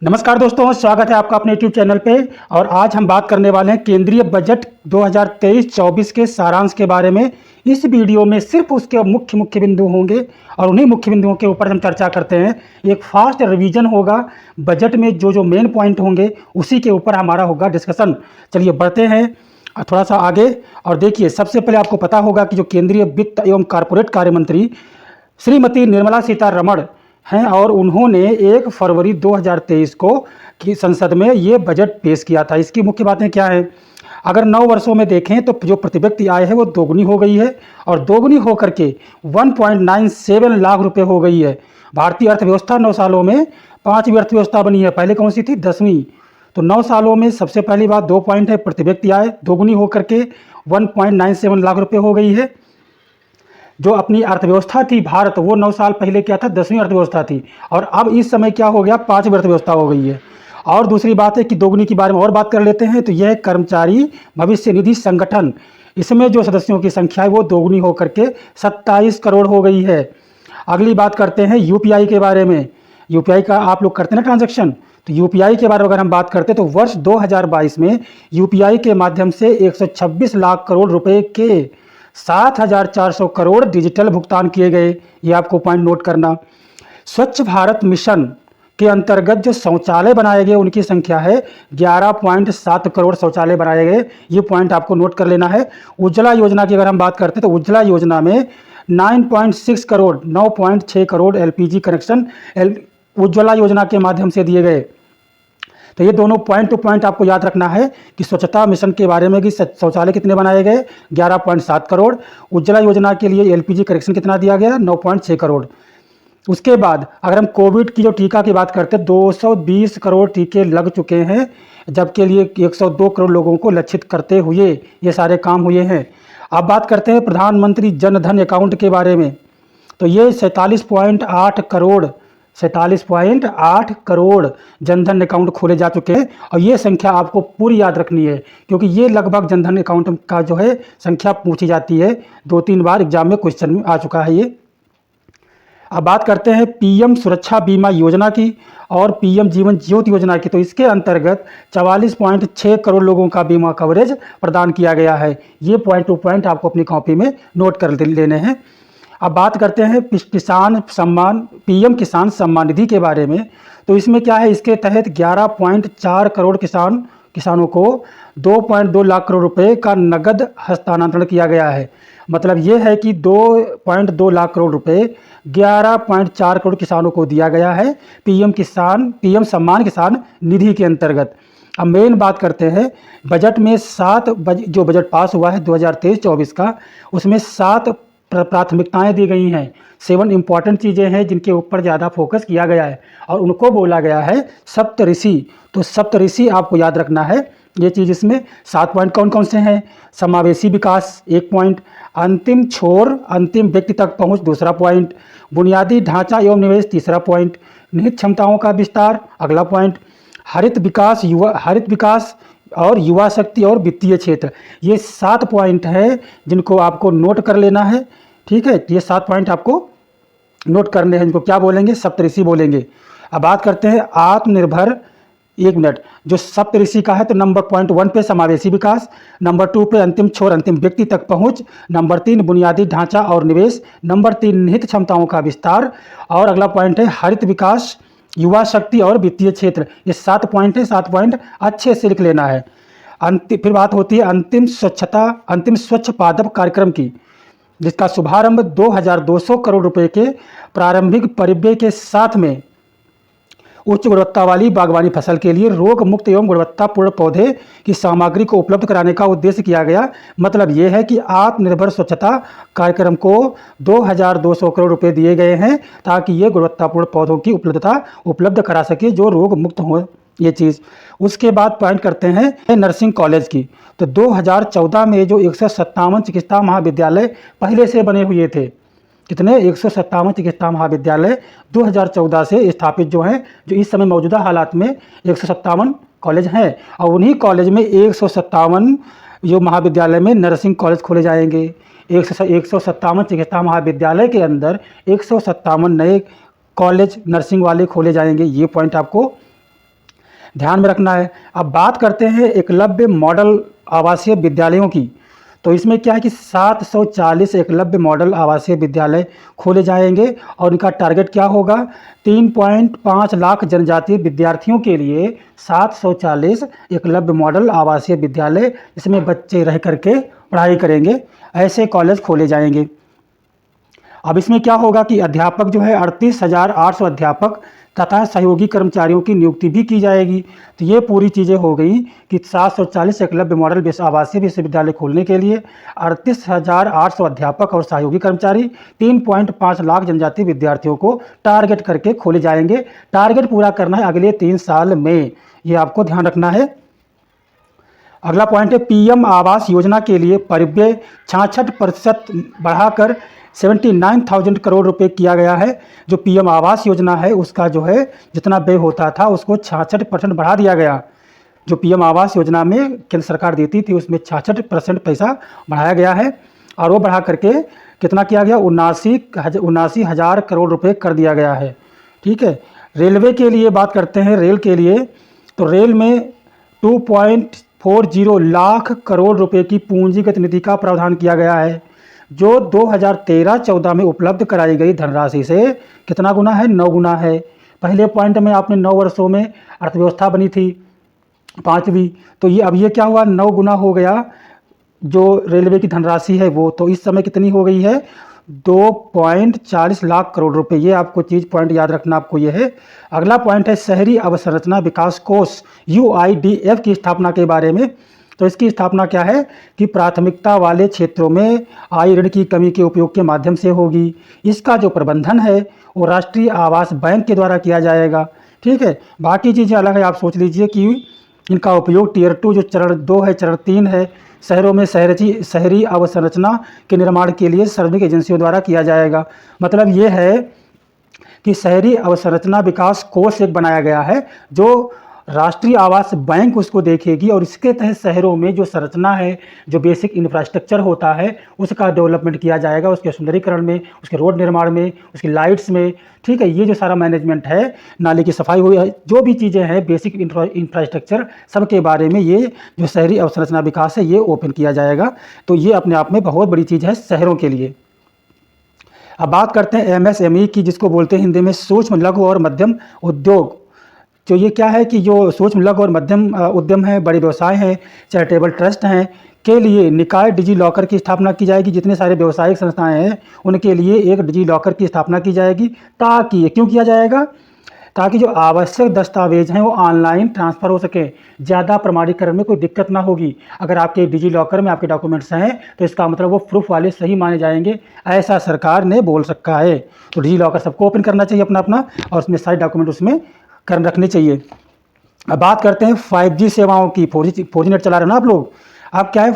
नमस्कार दोस्तों, स्वागत है आपका अपने YouTube चैनल पे। और आज हम बात करने वाले हैं केंद्रीय बजट 2023-24 के सारांश के बारे में। इस वीडियो में सिर्फ उसके मुख्य बिंदु होंगे और उन्हीं मुख्य बिंदुओं के ऊपर हम चर्चा करते हैं। एक फास्ट रिवीजन होगा, बजट में जो मेन पॉइंट होंगे उसी के ऊपर हमारा होगा डिस्कशन। चलिए बढ़ते हैं थोड़ा सा आगे। और देखिए, सबसे पहले आपको पता होगा कि जो केंद्रीय वित्त एवं कॉरपोरेट कार्य मंत्री श्रीमती निर्मला सीतारमण हैं और उन्होंने 1 फरवरी 2023 को की संसद में ये बजट पेश किया था। इसकी मुख्य बातें क्या हैं? अगर 9 वर्षों में देखें तो जो प्रति व्यक्ति आय है वो दोगुनी हो गई है और दोगुनी होकर के 1.97 लाख रुपए हो गई है। भारतीय अर्थव्यवस्था 9 सालों में 5वीं अर्थव्यवस्था बनी है। पहले कौन सी थी? 10वीं। तो 9 सालों में सबसे पहली बात 2 पॉइंट है, प्रति व्यक्ति आय दोगुनी होकर के 1.97 लाख रुपये हो गई है। जो अपनी अर्थव्यवस्था थी भारत, वो 9 साल पहले क्या था? 10वीं अर्थव्यवस्था थी और अब इस समय क्या हो गया? 5वीं अर्थव्यवस्था हो गई है। और दूसरी बात है कि दोगुनी के बारे में और बात कर लेते हैं तो यह कर्मचारी भविष्य निधि संगठन, इसमें जो सदस्यों की संख्या है वो दोगुनी होकर के 27 करोड़ हो गई है। अगली बात करते हैं यूपीआई के बारे में। यूपीआई का आप लोग करते हैं ना ट्रांजैक्शन, तो यूपीआई के बारे में अगर हम बात करते हैं तो वर्ष 2022 में यूपीआई के माध्यम से 126 लाख करोड़ रुपए के 7,400 करोड़ डिजिटल भुगतान किए गए। ये आपको पॉइंट नोट करना। स्वच्छ भारत मिशन के अंतर्गत जो शौचालय बनाए गए उनकी संख्या है 11.7 करोड़ शौचालय बनाए गए। ये पॉइंट आपको नोट कर लेना है। उज्ज्वला योजना की अगर हम बात करते हैं तो उज्ज्वला योजना में 9.6 करोड़ 9.6 करोड़ एलपीजी कनेक्शन उज्ज्वला योजना के माध्यम से दिए गए। तो ये दोनों पॉइंट टू पॉइंट आपको याद रखना है कि स्वच्छता मिशन के बारे में कि शौचालय कितने बनाए गए 11.7 करोड़, उज्ज्वला योजना के लिए एलपीजी कनेक्शन कितना दिया गया 9.6 करोड़। उसके बाद अगर हम कोविड की जो टीका की बात करते हैं 220 करोड़ टीके लग चुके हैं, जबकि लिए 102 करोड़ लोगों को लक्षित करते हुए ये सारे काम हुए हैं। अब बात करते हैं प्रधानमंत्री जन धन अकाउंट के बारे में। तो ये 47.8 करोड़ जनधन अकाउंट खोले जा चुके हैं और ये संख्या आपको पूरी याद रखनी है क्योंकि ये लगभग जनधन अकाउंट का जो है संख्या पूछी जाती है। 2-3 बार एग्जाम में क्वेश्चन में आ चुका है ये। अब बात करते हैं पीएम सुरक्षा बीमा योजना की और पीएम जीवन ज्योति योजना की। तो इसके अंतर्गत 44.6 करोड़ लोगों का बीमा कवरेज प्रदान किया गया है। ये पॉइंट टू पॉइंट आपको अपनी कॉपी में नोट कर लेने हैं। अब बात करते हैं पीएम किसान सम्मान निधि के बारे में। तो इसमें क्या है? इसके तहत 11.4 करोड़ किसानों को 2.2 लाख करोड़ रुपए का नगद हस्तांतरण किया गया है। मतलब ये है कि 2.2 लाख करोड़ रुपए 11.4 करोड़ किसानों को दिया गया है पीएम सम्मान किसान निधि के अंतर्गत। अब मेन बात करते हैं बजट में जो बजट पास हुआ है 2023-24 का, उसमें 7 प्राथमिकताएं दी गई हैं। 7 इंपॉर्टेंट चीज़ें हैं जिनके ऊपर ज़्यादा फोकस किया गया है और उनको बोला गया है सप्तऋषि। तो सप्तऋषि आपको याद रखना है ये चीज़। इसमें 7 पॉइंट कौन कौन से हैं? समावेशी विकास 1 पॉइंट, अंतिम छोर अंतिम व्यक्ति तक पहुंच 2रा पॉइंट, बुनियादी ढांचा एवं निवेश 3रा पॉइंट, निहित क्षमताओं का विस्तार अगला पॉइंट, हरित विकास और युवा शक्ति और वित्तीय क्षेत्र। ये 7 पॉइंट है जिनको आपको नोट कर लेना है। ठीक है, ये 7 पॉइंट आपको नोट करने हैं, इनको क्या बोलेंगे? सप्तऋषि बोलेंगे। अब बात करते हैं आत्मनिर्भर। 1 मिनट। जो सप्तऋषि का है तो नंबर पॉइंट 1 पे समावेशी विकास, नंबर 2 पे अंतिम छोर अंतिम व्यक्ति तक पहुंच, नंबर 3 बुनियादी ढांचा और निवेश, नंबर 3 निहित क्षमताओं का विस्तार और अगला पॉइंट है हरित विकास, युवा शक्ति और वित्तीय क्षेत्र। ये 7 पॉइंट है। 7 पॉइंट अच्छे से लिख लेना है। फिर बात होती है अंतिम स्वच्छ पादप कार्यक्रम की, जिसका शुभारंभ 2,200 करोड़ रुपए के प्रारंभिक परिव्यय के साथ में उच्च गुणवत्ता वाली बागवानी फसल के लिए रोग मुक्त एवं गुणवत्तापूर्ण पौधे की सामग्री को उपलब्ध कराने का उद्देश्य किया गया। मतलब ये है कि आत्मनिर्भर स्वच्छता कार्यक्रम को 2,200 करोड़ रुपए दिए गए हैं ताकि ये गुणवत्तापूर्ण पौधों की उपलब्ध करा सके जो रोग मुक्त हो ये चीज़। उसके बाद पॉइंट करते हैं नर्सिंग कॉलेज की। तो 2014 में जो 157 चिकित्सा महाविद्यालय पहले से बने हुए थे, कितने? 157 चिकित्सा महाविद्यालय 2014 से स्थापित जो हैं, जो इस समय मौजूदा हालात में 157 कॉलेज हैं और उन्हीं कॉलेज में 157 जो महाविद्यालय में नर्सिंग कॉलेज खोले जाएंगे। 157 चिकित्सा महाविद्यालय के अंदर 157 नए कॉलेज नर्सिंग वाले खोले जाएंगे। ये पॉइंट आपको ध्यान में रखना है। अब बात करते हैं एकलव्य मॉडल आवासीय विद्यालयों की। तो इसमें क्या है कि 740 एकलव्य मॉडल आवासीय विद्यालय खोले जाएंगे और इनका टारगेट क्या होगा, 3.5 लाख जनजातीय विद्यार्थियों के लिए 740 एकलव्य मॉडल आवासीय विद्यालय, इसमें बच्चे रह करके पढ़ाई करेंगे, ऐसे कॉलेज खोले जाएंगे। अब इसमें क्या होगा कि अध्यापक जो है 38,800 अध्यापक तथा सहयोगी कर्मचारियों की नियुक्ति भी की जाएगी। तो ये पूरी चीज़ें हो गई कि 740 एकलव्य मॉडल आवासीय विश्वविद्यालय खोलने के लिए 38,800 अध्यापक और सहयोगी कर्मचारी, 3.5 लाख जनजातीय विद्यार्थियों को टारगेट करके खोले जाएंगे। टारगेट पूरा करना है अगले 3 साल में, ये आपको ध्यान रखना है। अगला पॉइंट है पीएम आवास योजना के लिए परिव्यय 66% बढ़ाकर 79,000 करोड़ रुपए किया गया है। जो पीएम आवास योजना है उसका जो है जितना व्यय होता था उसको 66% बढ़ा दिया गया। जो पीएम आवास योजना में केंद्र सरकार देती थी उसमें 66% पैसा बढ़ाया गया है और वो बढ़ा करके कितना किया गया, 79,000 करोड़ रुपए कर दिया गया है। ठीक है। रेलवे के लिए बात करते हैं। रेल के लिए तो रेल में 2.40 लाख करोड़ रुपए की पूंजीगत निधि का प्रावधान किया गया है, जो 2013-14 में उपलब्ध कराई गई धनराशि से कितना गुना है, 9 गुना है। पहले पॉइंट में आपने 9 वर्षों में अर्थव्यवस्था बनी थी 5वीं, तो ये अब ये क्या हुआ, 9 गुना हो गया जो रेलवे की धनराशि है वो। तो इस समय कितनी हो गई है, 2.40 लाख करोड़ रुपए। ये आपको चीज़ पॉइंट याद रखना आपको ये है। अगला पॉइंट है शहरी अवसंरचना विकास कोष UIDF की स्थापना के बारे में। तो इसकी स्थापना क्या है कि प्राथमिकता वाले क्षेत्रों में आय ऋण की कमी के उपयोग के माध्यम से होगी। इसका जो प्रबंधन है वो राष्ट्रीय आवास बैंक के द्वारा किया जाएगा। ठीक है। बाकी चीज़ें अलग है, आप सोच लीजिए कि इनका उपयोग टियर 2 जो चरण 2 है, चरण 3 है, शहरों में शहरी अवसंरचना के निर्माण के लिए सार्वजनिक एजेंसियों द्वारा किया जाएगा। मतलब ये है कि शहरी अवसंरचना विकास कोष एक बनाया गया है जो राष्ट्रीय आवास बैंक उसको देखेगी और इसके तहत शहरों में जो संरचना है, जो बेसिक इंफ्रास्ट्रक्चर होता है उसका डेवलपमेंट किया जाएगा, उसके सुंदरीकरण में, उसके रोड निर्माण में, उसकी लाइट्स में। ठीक है। ये जो सारा मैनेजमेंट है, नाले की सफाई हुई है, जो भी चीज़ें हैं बेसिक इंफ्रास्ट्रक्चर सबके बारे में ये जो शहरी अवसंरचना विकास है ये ओपन किया जाएगा। तो ये अपने आप में बहुत बड़ी चीज़ है शहरों के लिए। अब बात करते हैं MSME की, जिसको बोलते हैं हिंदी में सूक्ष्म लघु और मध्यम उद्योग। तो ये क्या है कि जो सूक्ष्म लघु और मध्यम उद्यम है, बड़े व्यवसाय हैं, चैरिटेबल ट्रस्ट हैं, के लिए निकाय डिजी लॉकर की स्थापना की जाएगी। जितने सारे व्यवसायिक संस्थाएं हैं उनके लिए एक डिजी लॉकर की स्थापना की जाएगी। ताकि क्यों किया जाएगा, ताकि जो आवश्यक दस्तावेज हैं वो ऑनलाइन ट्रांसफ़र हो सके, ज़्यादा प्रमाणीकरण में कोई दिक्कत ना होगी। अगर आपके डिजी लॉकर में आपके डॉक्यूमेंट्स हैं तो इसका मतलब वो प्रूफ वाले सही माने जाएंगे, ऐसा सरकार ने बोल रखा है। तो डिजी लॉकर सबको ओपन करना चाहिए अपना अपना और उसमें सारे डॉक्यूमेंट उसमें कर रखने चाहिए। अब बात करते हैं 5G सेवाओं की। 4G नेट चला रहे हो ना आप लोग। अब क्या है,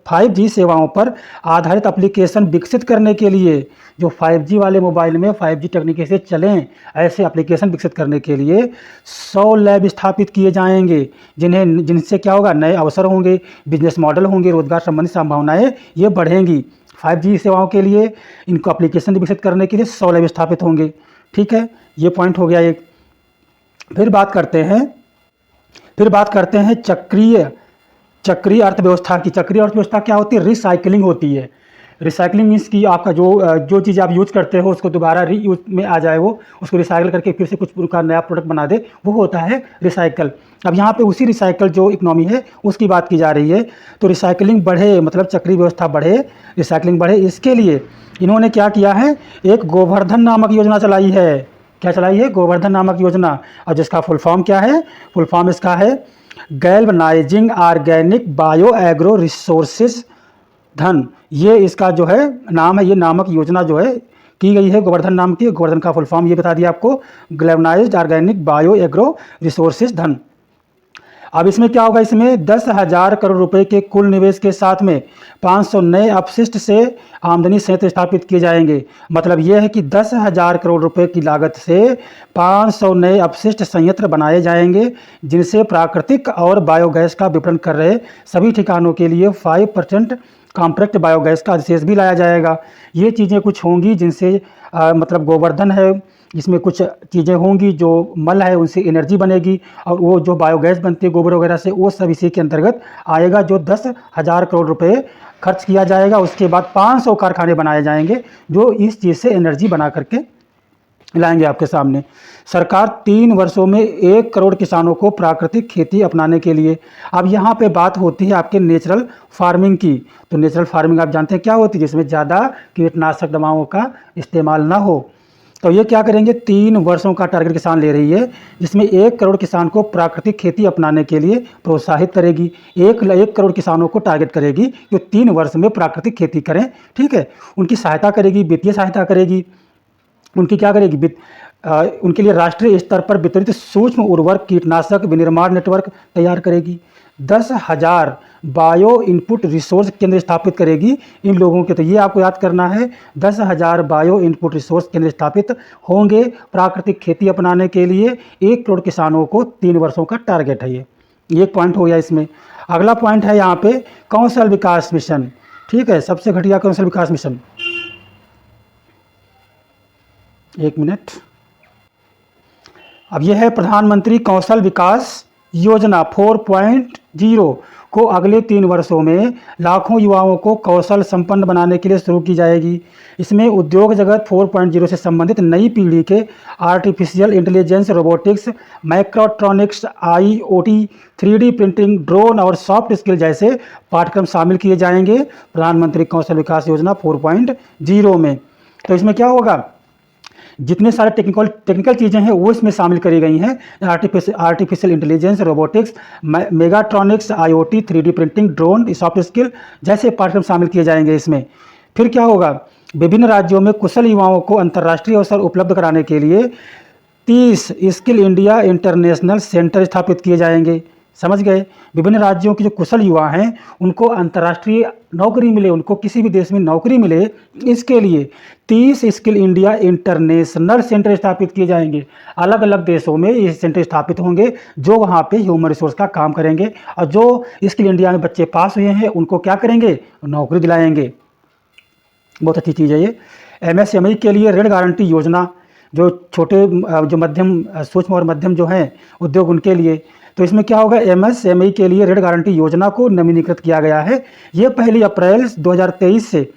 5G सेवाओं पर आधारित एप्लीकेशन विकसित करने के लिए, जो 5G वाले मोबाइल में 5G तकनीकी से चलें ऐसे एप्लीकेशन विकसित करने के लिए 100 लैब स्थापित किए जाएंगे, जिनसे क्या होगा, नए अवसर होंगे, बिजनेस मॉडल होंगे, रोजगार संबंधी संभावनाएं ये बढ़ेंगी। 5G सेवाओं के लिए इनको एप्लीकेशन विकसित करने के लिए 100 लैब स्थापित होंगे। ठीक है। ये पॉइंट हो गया एक। फिर बात करते हैं चक्रीय अर्थव्यवस्था की। चक्रीय अर्थव्यवस्था क्या होती है, रिसाइकलिंग होती है। रिसाइकलिंग मीन्स कि आपका जो चीज़ आप यूज करते हो उसको दोबारा रीयूज में आ जाए, वो उसको रिसाइकिल करके फिर से कुछ का नया प्रोडक्ट बना दे, वो होता है रिसाइकल। अब यहाँ पे उसी रिसाइकल जो इकोनॉमी है उसकी बात की जा रही है। तो रिसाइकलिंग बढ़े, मतलब चक्रीय व्यवस्था बढ़े, रिसाइकलिंग बढ़े, इसके लिए इन्होंने क्या किया है, एक गोवर्धन नामक योजना चलाई है। क्या चलाई है, गोवर्धन नामक योजना। और जिसका फुल फॉर्म क्या है, फुल फॉर्म इसका है galvanising organic bio agro resources धन। ये इसका जो है नाम है, ये नामक योजना जो है की गई है गोवर्धन नाम की। गोवर्धन का फुल फॉर्म ये बता दिया आपको, galvanised organic bio agro resources धन। अब इसमें क्या होगा, इसमें 10,000 करोड़ रुपए के कुल निवेश के साथ में 500 नए अपशिष्ट से आमदनी संयंत्र स्थापित किए जाएंगे। मतलब यह है कि 10,000 करोड़ रुपए की लागत से 500 नए अपशिष्ट संयंत्र बनाए जाएंगे, जिनसे प्राकृतिक और बायोगैस का विपणन कर रहे सभी ठिकानों के लिए 5% कॉम्प्रेक्ट बायोगैस का अधिशेष भी लाया जाएगा। ये चीज़ें कुछ होंगी जिनसे मतलब गोवर्धन है इसमें कुछ चीज़ें होंगी, जो मल है उनसे एनर्जी बनेगी और वो जो बायोगैस बनती है गोबर वगैरह से, वो सब इसी के अंतर्गत आएगा, जो 10,000 करोड़ रुपए खर्च किया जाएगा। उसके बाद 500 कारखाने बनाए जाएंगे जो इस चीज़ से एनर्जी बना करके लाएंगे आपके सामने। सरकार 3 वर्षों में 1 करोड़ किसानों को प्राकृतिक खेती अपनाने के लिए। अब यहाँ पे बात होती है आपके नेचुरल फार्मिंग की। तो नेचुरल फार्मिंग आप जानते हैं क्या होती है, जिसमें ज़्यादा कीटनाशक दवाओं का इस्तेमाल ना हो। तो ये क्या करेंगे, 3 वर्षों का टारगेट किसान ले रही है, जिसमें 1 करोड़ किसान को प्राकृतिक खेती अपनाने के लिए प्रोत्साहित करेगी। 1 करोड़ किसानों को टारगेट करेगी जो 3 वर्ष में प्राकृतिक खेती करें, ठीक है। उनकी सहायता करेगी, वित्तीय सहायता करेगी। उनकी क्या करेगी, उनके लिए राष्ट्रीय स्तर पर वितरित सूक्ष्म उर्वरक कीटनाशक विनिर्माण नेटवर्क तैयार करेगी। 10,000 बायो इनपुट रिसोर्स केंद्र स्थापित करेगी इन लोगों के। तो ये आपको याद करना है, 10,000 बायो इनपुट रिसोर्स केंद्र स्थापित होंगे प्राकृतिक खेती अपनाने के लिए। 1 करोड़ किसानों को 3 वर्षों का टारगेट है। ये एक पॉइंट हो गया इसमें। अगला पॉइंट है यहाँ पे कौशल विकास मिशन, ठीक है। सबसे घटिया कौशल विकास मिशन, एक मिनट। अब यह है प्रधानमंत्री कौशल विकास योजना 4.0 को अगले 3 वर्षों में लाखों युवाओं को कौशल संपन्न बनाने के लिए शुरू की जाएगी। इसमें उद्योग जगत 4.0 से संबंधित नई पीढ़ी के artificial intelligence, robotics, microtronics, IoT, 3D printing, drone और सॉफ्ट स्किल जैसे पाठ्यक्रम शामिल किए जाएंगे प्रधानमंत्री कौशल विकास योजना 4.0 में। तो इसमें क्या होगा, जितने सारे टेक्निकल चीज़ें हैं वो इसमें शामिल करी गई हैं। Artificial intelligence, robotics, mechatronics, IoT, 3D printing, drone, soft skill जैसे पाठ्यक्रम शामिल किए जाएंगे इसमें। फिर क्या होगा, विभिन्न राज्यों में कुशल युवाओं को अंतर्राष्ट्रीय अवसर उपलब्ध कराने के लिए 30 स्किल इंडिया इंटरनेशनल सेंटर स्थापित किए जाएंगे। समझ गए, विभिन्न राज्यों के जो कुशल युवा हैं उनको अंतर्राष्ट्रीय नौकरी मिले, उनको किसी भी देश में नौकरी मिले, इसके लिए 30 स्किल इंडिया इंटरनेशनल सेंटर स्थापित किए जाएंगे। अलग अलग देशों में ये सेंटर स्थापित होंगे जो वहाँ पे ह्यूमन रिसोर्स का काम करेंगे और जो स्किल इंडिया में बच्चे पास हुए हैं उनको क्या करेंगे, नौकरी दिलाएंगे। बहुत अच्छी चीज़ है ये। MSME के लिए ऋण गारंटी योजना, जो छोटे जो मध्यम सूक्ष्म और मध्यम जो हैं उद्योग उनके लिए। तो इसमें क्या होगा, MSME के लिए ऋण गारंटी योजना को नवीनीकृत किया गया है। ये 1 अप्रैल 2023 से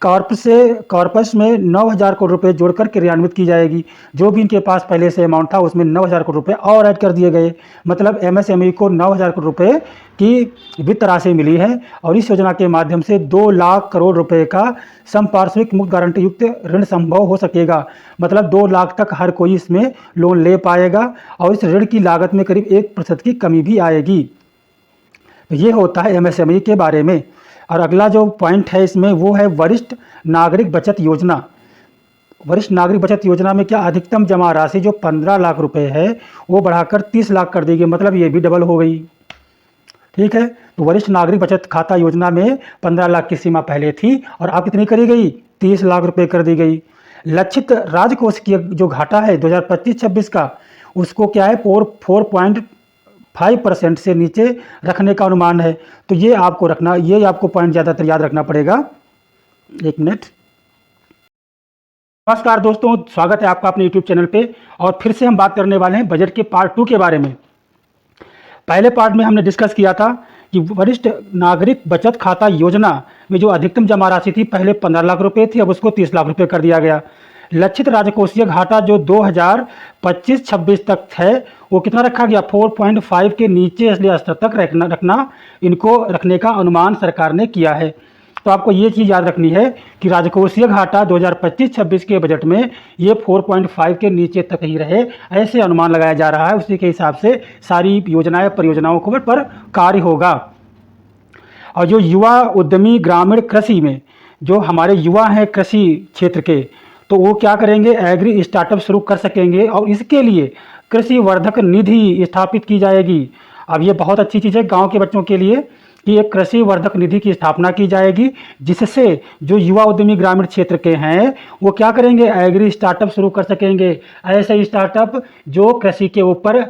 कॉर्पस में 9,000 करोड़ रुपए जोड़कर क्रियान्वित की जाएगी। जो भी इनके पास पहले से अमाउंट था उसमें 9,000 करोड़ रुपए और ऐड कर दिए गए। मतलब MSME को 9,000 करोड़ रुपए की वित्त राशि मिली है और इस योजना के माध्यम से 2 लाख करोड़ रुपए का संपार्श्विक मुक्त गारंटी युक्त ऋण संभव हो सकेगा। मतलब 2 लाख तक हर कोई इसमें लोन ले पाएगा और इस ऋण की लागत में करीब 1% की कमी भी आएगी। तो ये होता है MSME के बारे में। और अगला जो पॉइंट है इसमें वो है वरिष्ठ नागरिक बचत योजना। वरिष्ठ नागरिक बचत योजना में क्या, अधिकतम जमा राशि जो 15 लाख रुपए है वो बढ़ाकर 30 लाख कर दी गई। मतलब ये भी डबल हो गई, ठीक है। तो वरिष्ठ नागरिक बचत खाता योजना में 15 लाख की सीमा पहले थी और अब कितनी करी गई, 30 लाख रुपए कर दी गई। लक्षित राजकोष की जो घाटा है 2025-26 का, उसको क्या है 4.5% से नीचे रखने का अनुमान है। तो ये आपको रखना, ये आपको पॉइंट ज़्यादातर याद रखना पड़ेगा। एक मिनट। नमस्कार दोस्तों, स्वागत है आपका अपने YouTube चैनल पे। और फिर से हम बात करने वाले हैं बजट के पार्ट 2 के बारे में। पहले पार्ट में हमने डिस्कस किया था कि वरिष्ठ नागरिक बचत खाता योजना में जो अधिकतम जमा राशि थी पहले 15 लाख रुपए थी, अब उसको 30 लाख रुपए कर दिया गया। लक्षित राजकोषीय घाटा जो 2025-26 तक है वो कितना रखा गया, 4.5 के नीचे असली स्तर तक रखना इनको रखने का अनुमान सरकार ने किया है। तो आपको ये चीज़ याद रखनी है कि राजकोषीय घाटा 2025-26 के बजट में ये 4.5 के नीचे तक ही रहे, ऐसे अनुमान लगाया जा रहा है। उसी के हिसाब से सारी योजनाएं परियोजनाओं को पर कार्य होगा। और जो युवा उद्यमी ग्रामीण कृषि में जो हमारे युवा हैं कृषि क्षेत्र के, तो वो क्या करेंगे, एग्री स्टार्टअप शुरू कर सकेंगे और इसके लिए कृषि वर्धक निधि स्थापित की जाएगी। अब ये बहुत अच्छी चीज़ है गांव के बच्चों के लिए कि एक कृषि वर्धक निधि की स्थापना की जाएगी, जिससे जो युवा उद्यमी ग्रामीण क्षेत्र के हैं वो क्या करेंगे, एग्री स्टार्टअप शुरू कर सकेंगे। ऐसे स्टार्टअप जो कृषि के ऊपर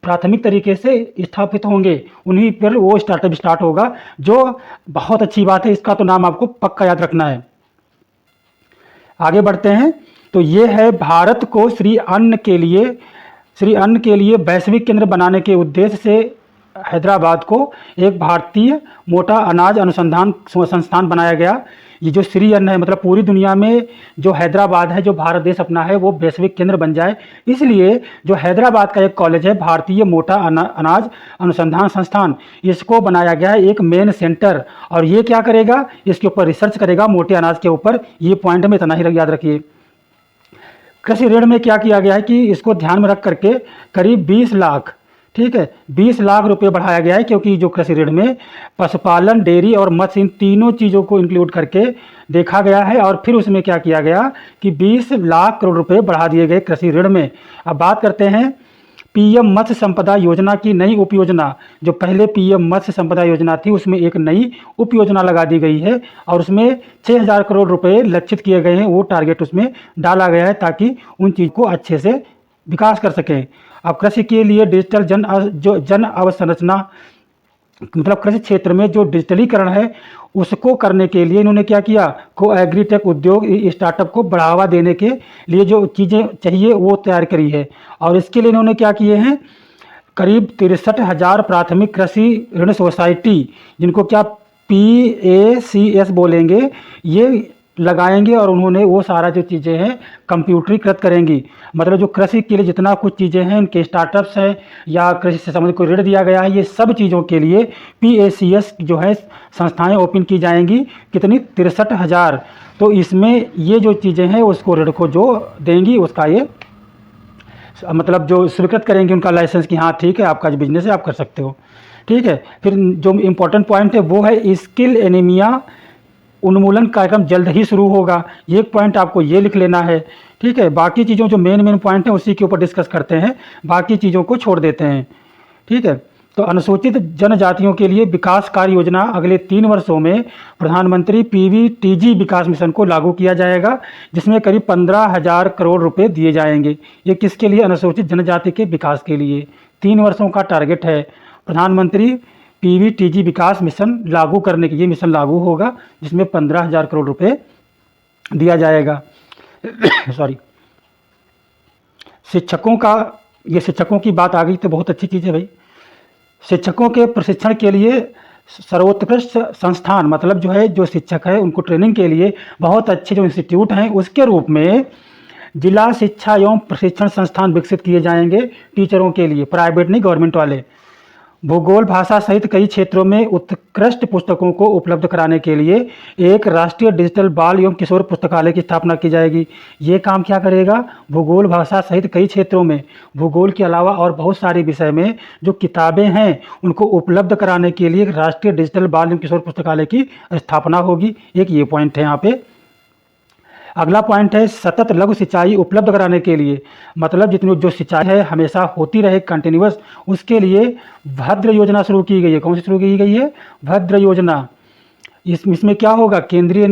प्राथमिक तरीके से स्थापित होंगे, उन्हीं पर वो स्टार्टअप स्टार्ट होगा, जो बहुत अच्छी बात है। इसका तो नाम आपको पक्का याद रखना है। आगे बढ़ते हैं। तो ये है भारत को श्री अन्न के लिए वैश्विक केंद्र बनाने के उद्देश्य से हैदराबाद को एक भारतीय मोटा अनाज अनुसंधान संस्थान बनाया गया। ये जो श्री अन्न है, मतलब पूरी दुनिया में जो हैदराबाद है, जो भारत देश अपना है, वो वैश्विक केंद्र बन जाए, इसलिए जो हैदराबाद का एक कॉलेज है भारतीय मोटा अनाज अनुसंधान संस्थान, इसको बनाया गया है एक मेन सेंटर। और ये क्या करेगा, इसके ऊपर रिसर्च करेगा, मोटे अनाज के ऊपर। ये पॉइंट में इतना ही याद रखिए। कृषि ऋण में क्या किया गया है कि इसको ध्यान में रख करके करीब 20 लाख, ठीक है, 20 लाख रुपए बढ़ाया गया है, क्योंकि जो कृषि ऋण में पशुपालन, डेयरी और मत्स्य, इन तीनों चीज़ों को इंक्लूड करके देखा गया है। और फिर उसमें क्या किया गया कि 20 लाख करोड़ रुपए बढ़ा दिए गए कृषि ऋण में। अब बात करते हैं पीएम मत्स्य संपदा योजना की नई उप योजना। जो पहले पीएम मत्स्य संपदा योजना थी, उसमें एक नई उप योजना लगा दी गई है और उसमें 6000 करोड़ रुपए लक्षित किए गए हैं। वो टारगेट उसमें डाला गया है ताकि उन चीज़ को अच्छे से विकास कर सकें। अब कृषि के लिए डिजिटल जन अवसंरचना, मतलब कृषि क्षेत्र में जो डिजिटलीकरण है उसको करने के लिए इन्होंने क्या किया, को एग्रीटेक उद्योग स्टार्टअप को बढ़ावा देने के लिए जो चीज़ें चाहिए वो तैयार करी है। और इसके लिए इन्होंने क्या किए हैं, करीब 63,000 प्राथमिक कृषि ऋण सोसाइटी, जिनको क्या PACS बोलेंगे, ये लगाएंगे और उन्होंने वो सारा जो चीज़ें हैं कंप्यूटरीकृत करेंगी। मतलब जो कृषि के लिए जितना कुछ चीज़ें हैं, इनके स्टार्टअप्स हैं या कृषि से संबंधित कोई ऋण दिया गया है, ये सब चीज़ों के लिए PACS जो है संस्थाएं ओपन की जाएंगी। कितनी, 63,000। तो इसमें ये जो चीज़ें हैं उसको ऋण को जो देंगी उसका ये मतलब जो स्वीकृत करेंगे उनका लाइसेंस कि हाँ ठीक है आपका जो बिजनेस है आप कर सकते हो, ठीक है। फिर जो इम्पोर्टेंट पॉइंट है वो है स्किल एनीमिया उन्मूलन कार्यक्रम जल्द ही शुरू होगा। ये एक पॉइंट आपको ये लिख लेना है, ठीक है। बाकी चीज़ों जो मेन पॉइंट है उसी के ऊपर डिस्कस करते हैं, बाकी चीज़ों को छोड़ देते हैं, ठीक है। तो अनुसूचित जनजातियों के लिए विकास कार्य योजना अगले 3 वर्षों में प्रधानमंत्री PVTG विकास मिशन को लागू किया जाएगा, जिसमें करीब 15,000 करोड़ रुपए दिए जाएंगे। ये किसके लिए, अनुसूचित जनजाति के विकास के लिए 3 वर्षों का टारगेट है। प्रधानमंत्री PVTG विकास मिशन लागू करने के, ये मिशन लागू होगा जिसमें 15,000 करोड़ रुपए दिया जाएगा। सॉरी, शिक्षकों का, ये शिक्षकों की बात आ गई तो बहुत अच्छी चीज़ है भाई। शिक्षकों के प्रशिक्षण के लिए सर्वोत्कृष्ट संस्थान, मतलब जो है जो शिक्षक है उनको ट्रेनिंग के लिए बहुत अच्छे जो इंस्टीट्यूट हैं उसके रूप में जिला शिक्षा एवं प्रशिक्षण संस्थान विकसित किए जाएंगे टीचरों के लिए, प्राइवेट नहीं गवर्नमेंट वाले। भूगोल, भाषा सहित कई क्षेत्रों में उत्कृष्ट पुस्तकों को उपलब्ध कराने के लिए एक राष्ट्रीय डिजिटल बाल एवं किशोर पुस्तकालय की स्थापना की जाएगी। ये काम क्या करेगा, भूगोल, भाषा सहित कई क्षेत्रों में, भूगोल के अलावा और बहुत सारे विषय में जो किताबें हैं उनको उपलब्ध कराने के लिए एक राष्ट्रीय डिजिटल बाल एवं किशोर पुस्तकालय की स्थापना होगी। एक ये पॉइंट है यहाँ पे। अगला पॉइंट है सतत लघु सिंचाई उपलब्ध कराने के लिए, मतलब जितनी जो सिंचाई है हमेशा होती रहे कंटिन्यूस, उसके लिए भद्र योजना शुरू की गई है। कौन सी शुरू की गई है, भद्र योजना। इसमें क्या होगा, केंद्र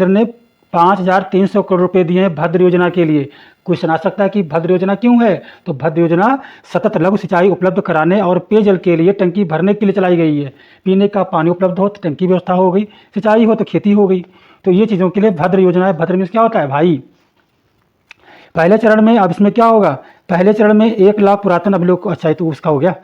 ने 5,300 करोड़ रुपए दिए हैं भद्र योजना के लिए। कोई सुना सकता है कि भद्र योजना क्यों है, तो भद्र योजना सतत लघु सिंचाई उपलब्ध कराने और पेयजल के लिए टंकी भरने के लिए चलाई गई है। पीने का पानी उपलब्ध हो तो टंकी व्यवस्था हो गई, सिंचाई हो तो खेती हो गई। तो ये चीज़ों के लिए भद्र योजना है। भद्र मीन्स क्या होता है भाई, पहले चरण में, अब इसमें क्या होगा, पहले चरण में 1 लाख पुरातन अभिलेखों, अच्छा तो उसका हो गया।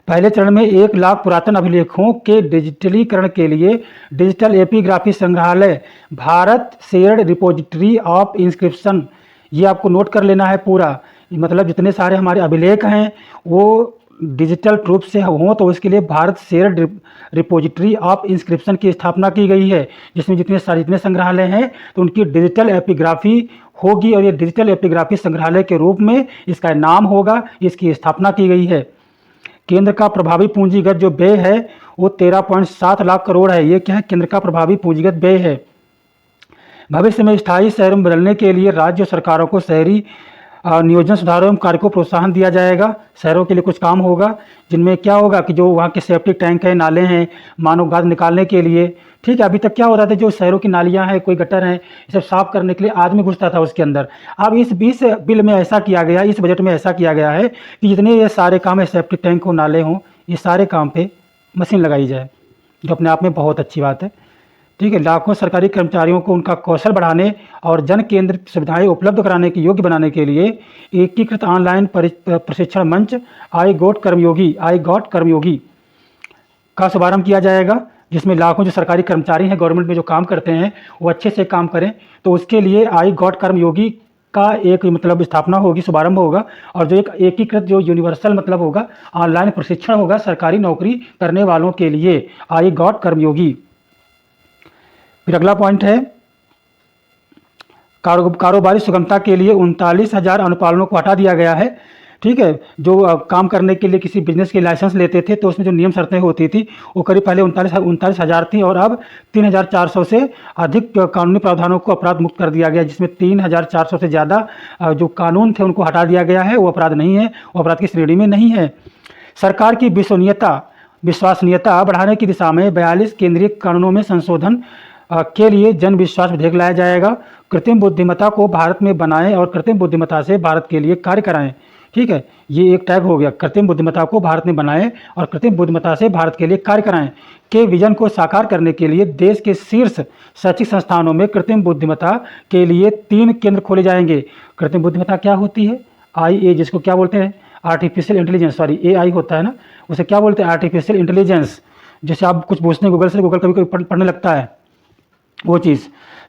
पहले चरण में 1 लाख पुरातन अभिलेखों के डिजिटलीकरण के लिए डिजिटल एपिग्राफी संग्रहालय, Bharat shared repository of inscription, ये आपको नोट कर लेना है पूरा। मतलब जितने सारे हमारे अभिलेख हैं वो डिजिटल रूप से हों तो उसके लिए Bharat shared repository of inscription की स्थापना की गई है, जिसमें जितने संग्रहालय हैं तो उनकी डिजिटल एपिग्राफी होगी और ये डिजिटल एपिग्राफी संग्रहालय के रूप में इसका नाम होगा, इसकी स्थापना की गई है। केंद्र का प्रभावी पूंजीगत जो व्यय है वो 13.7 लाख करोड़ है। ये क्या है, केंद्र का प्रभावी पूंजीगत व्यय है। भविष्य में स्थायी शहरों में बदलने के लिए राज्य सरकारों को शहरी नियोजन सुधारों एवं कार्य को प्रोत्साहन दिया जाएगा। शहरों के लिए कुछ काम होगा जिनमें क्या होगा कि जो वहाँ के सेफ्टी टैंक हैं, नाले हैं, मानव गाद निकालने के लिए, ठीक है। अभी तक क्या हो रहा था, जो शहरों की नालियाँ हैं, कोई गटर हैं, ये सब साफ करने के लिए आदमी घुसता था उसके अंदर। अब इस बिल में ऐसा किया गया, इस बजट में ऐसा किया गया है कि जितने ये सारे काम है, सेफ्टी टैंक हो, नाले हों, ये सारे काम पे मशीन लगाई जाए, जो अपने आप में बहुत अच्छी बात है। ठीक है, लाखों सरकारी कर्मचारियों को उनका कौशल बढ़ाने और जन केंद्रित सुविधाएं उपलब्ध कराने के योग्य बनाने के लिए एकीकृत ऑनलाइन प्रशिक्षण मंच आई गॉट कर्मयोगी का शुभारंभ किया जाएगा, जिसमें लाखों जो सरकारी कर्मचारी हैं, गवर्नमेंट में जो काम करते हैं, वो अच्छे से काम करें। तो उसके लिए आई गॉट कर्मयोगी का एक मतलब स्थापना होगी, शुभारंभ होगा, और जो एक एकीकृत जो यूनिवर्सल मतलब होगा, ऑनलाइन प्रशिक्षण होगा सरकारी नौकरी करने वालों के लिए, आई गॉट कर्मयोगी। फिर अगला पॉइंट है, कारोबारी सुगमता के लिए 39,000 अनुपालनों को हटा दिया गया है। ठीक है, जो काम करने के लिए किसी बिजनेस के लाइसेंस लेते थे तो उसमें जो नियम शर्तें होती थी वो करीब पहले 39,000 थी, और अब 3,400 से अधिक कानूनी प्रावधानों को अपराध मुक्त कर दिया गया, जिसमें 3,400 से ज़्यादा जो कानून थे उनको हटा दिया गया है। वो अपराध नहीं है, वो अपराध की श्रेणी में नहीं है। सरकार की विश्वसनीयता बढ़ाने की दिशा में 42 केंद्रीय कानूनों में संशोधन के लिए जन विश्वास विधेयक लाया जाएगा। कृत्रिम बुद्धिमत्ता को भारत में बनाएं और कृत्रिम बुद्धिमत्ता से भारत के लिए कार्य कराएं। ठीक है, ये एक टैग हो गया, कृत्रिम बुद्धिमत्ता को भारत में बनाएं और कृत्रिम बुद्धिमत्ता से भारत के लिए कार्य कराएं के विजन को साकार करने के लिए देश के शीर्ष शैक्षिक संस्थानों में कृत्रिम बुद्धिमत्ता के लिए 3 केंद्र खोले जाएंगे। कृत्रिम बुद्धिमत्ता क्या होती है? IA, जिसको क्या बोलते हैं? आर्टिफिशियल इंटेलिजेंस, सॉरी AI होता है ना, उसे क्या बोलते हैं? Artificial intelligence. जैसे आप कुछ पूछते हैं गूगल से, गूगल कभी कभी पढ़ने लगता है वो चीज़,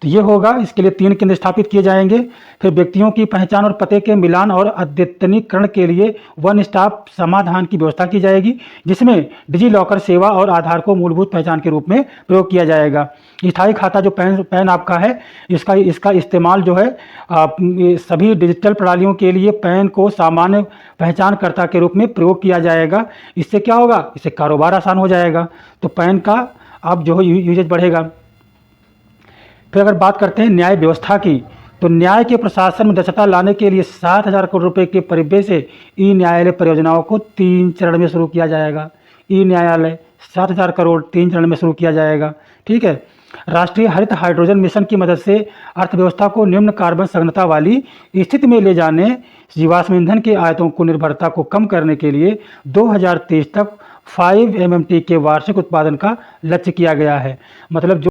तो ये होगा। इसके लिए 3 केंद्र स्थापित किए जाएंगे। फिर व्यक्तियों की पहचान और पते के मिलान और अद्यतनीकरण के लिए वन स्टॉप समाधान की व्यवस्था की जाएगी, जिसमें डिजी लॉकर सेवा और आधार को मूलभूत पहचान के रूप में प्रयोग किया जाएगा। स्थायी खाता जो पैन आपका है, इसका इस्तेमाल जो है सभी डिजिटल प्रणालियों के लिए पैन को सामान्य पहचानकर्ता के रूप में प्रयोग किया जाएगा। इससे क्या होगा? इससे कारोबार आसान हो जाएगा, तो पैन का अब जो है यूजेज बढ़ेगा। फिर अगर बात करते हैं न्याय व्यवस्था की, तो न्याय के प्रशासन में दक्षता लाने के लिए 7,000 करोड़ रुपए के परिव्यय से ई न्यायालय परियोजनाओं को 3 चरण में शुरू किया जाएगा। ई न्यायालय 7,000 करोड़ 3 चरण में शुरू किया जाएगा। ठीक है, राष्ट्रीय हरित हाइड्रोजन मिशन की मदद से अर्थव्यवस्था को निम्न कार्बन सघनता वाली स्थिति में ले जाने, जीवाश्म ईंधन के आयातों को निर्भरता को कम करने के लिए 2023 तक 5 MMT के वार्षिक उत्पादन का लक्ष्य किया गया है। मतलब जो